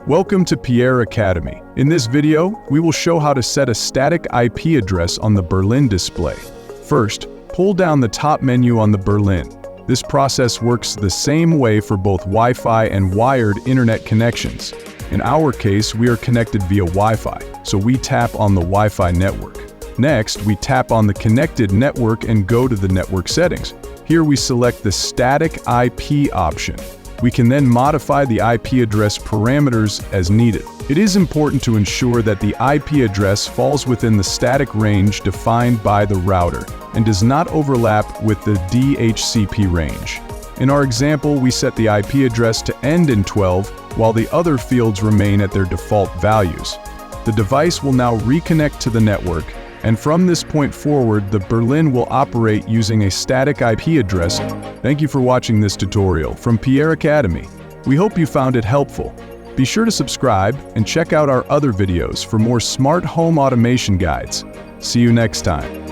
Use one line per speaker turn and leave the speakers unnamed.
Welcome to PIERRE Academy. In this video, we will show how to set a static IP address on the Berlin display. First, pull down the top menu on the Berlin. This process works the same way for both Wi-Fi and wired internet connections. In our case, we are connected via Wi-Fi, so we tap on the Wi-Fi network. Next, we tap on the connected network and go to the network settings. Here we select the static IP option. We can then modify the IP address parameters as needed. It is important to ensure that the IP address falls within the static range defined by the router and does not overlap with the DHCP range. In our example, we set the IP address to end in 12 while the other fields remain at their default values. The device will now reconnect to the network, and from this point forward, the Berlin will operate using a static IP address. Thank you for watching this tutorial from PIERRE Academy. We hope you found it helpful. Be sure to subscribe and check out our other videos for more smart home automation guides. See you next time.